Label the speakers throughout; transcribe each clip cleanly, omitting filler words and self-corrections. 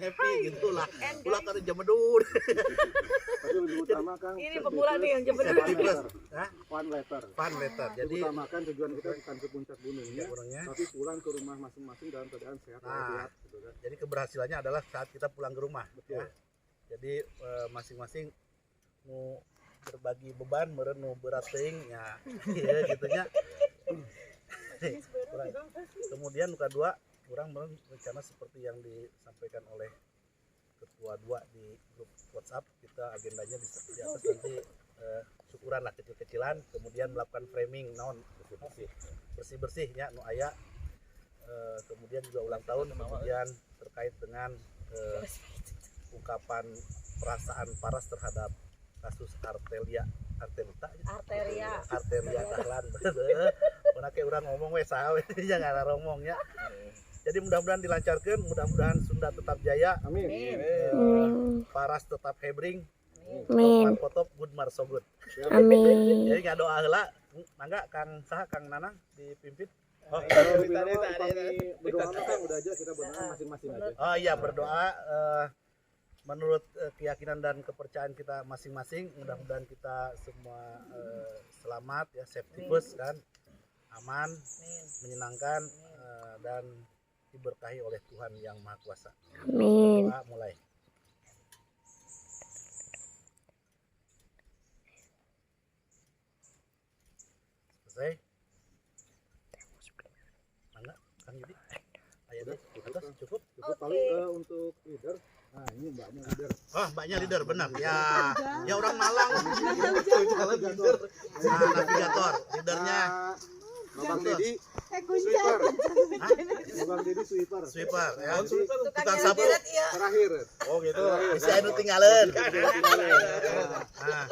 Speaker 1: happy gitu lah. Ulah kada jemedut.
Speaker 2: Tapi lebih utama Kang.
Speaker 3: Ini pemula nih yang jemput.
Speaker 2: Fun letter.
Speaker 1: Fun letter. Jadi
Speaker 2: utamakan tujuan kita bukan ke puncak gunungnya,
Speaker 1: gunungnya,
Speaker 2: tapi pulang ke rumah masing-masing dalam keadaan sehat walafiat gitu kan.
Speaker 1: Jadi keberhasilannya adalah saat kita pulang ke rumah.
Speaker 2: Betul.
Speaker 1: Ya. Jadi masing-masing mau berbagi beban, merenu berat teuing ya. Ya gitunya. Kemudian kedua, kurang rencana seperti yang disampaikan oleh ketua 2 di grup WhatsApp, kita agendanya di atas nanti syukuran lah kecil-kecilan, kemudian melakukan framing naon bersih-bersih ya nu aya, kemudian juga ulang tahun, kemudian terkait dengan ungkapan perasaan paras terhadap kasus Arteria Dahlan. Pernah kayak orang ngomong weh saha we jangan ngomong ya. Jadi mudah-mudahan dilancarkan, mudah-mudahan Sunda tetap jaya.
Speaker 2: Amin.
Speaker 1: Paras tetap hebring.
Speaker 4: Amin.
Speaker 1: Potop good mar so good.
Speaker 4: Amin.
Speaker 1: Jadi ngadoa heula, mangga Kang saha Kang Nanang dipimpin.
Speaker 2: Oh, berdoa Kang udah aja kita berdoa masing-masing aja.
Speaker 1: Oh iya, berdoa menurut keyakinan dan kepercayaan kita masing-masing. Mudah-mudahan kita semua selamat ya, safety first kan, aman, menyenangkan dan diberkahi oleh Tuhan yang Maha Kuasa.
Speaker 4: Amin.
Speaker 1: Doa mulai. Selesai. Mana Kang Yudi? Ayo deh, atas cukup.
Speaker 2: Cukup paling untuk leader. Nah, ini mbaknya leader.
Speaker 1: Oh, mbaknya leader benar. Ya orang Malang.
Speaker 2: Navigator.
Speaker 1: Nah, navigator. Leadernya
Speaker 2: Babang Dedi sweeper. Babang Dedi sweeper.
Speaker 1: sweeper ya.
Speaker 3: Tukang
Speaker 1: sapu.
Speaker 2: Terakhir.
Speaker 1: Oh gitu. Bisa anu tinggalin. Nah,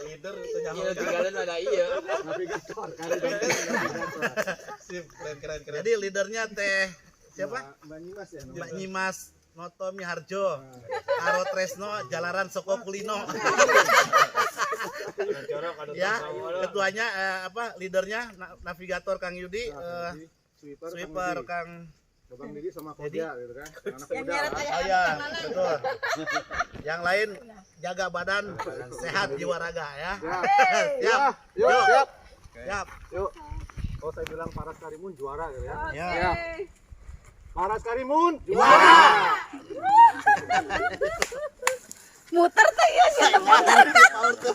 Speaker 5: Leader itu jangan tinggalin ada iya.
Speaker 2: Navigator.
Speaker 5: Sip, keren.
Speaker 1: jadi leadernya teh siapa?
Speaker 2: Mbak Nyimas ya.
Speaker 1: Mbak Nyimas Noto Miharjo. Karo Tresno Jalaran Soko Kulino. Ya, ketuanya leadernya navigator Kang Yudi, sweeper Kang
Speaker 2: Babang Dedi sama Kodia gitu kan. Anak
Speaker 3: Yang
Speaker 2: muda.
Speaker 3: nyeret kayak
Speaker 1: saya, betul. Yang lain jaga badan sehat jiwa raga ya. Siap.
Speaker 2: Siap.
Speaker 1: Siap.
Speaker 2: Yuk. Oh, saya bilang Paras Karimun juara gitu ya.
Speaker 1: Ya.
Speaker 2: Paras Karimun juara.
Speaker 3: muter tuh ya.
Speaker 1: Power tuh.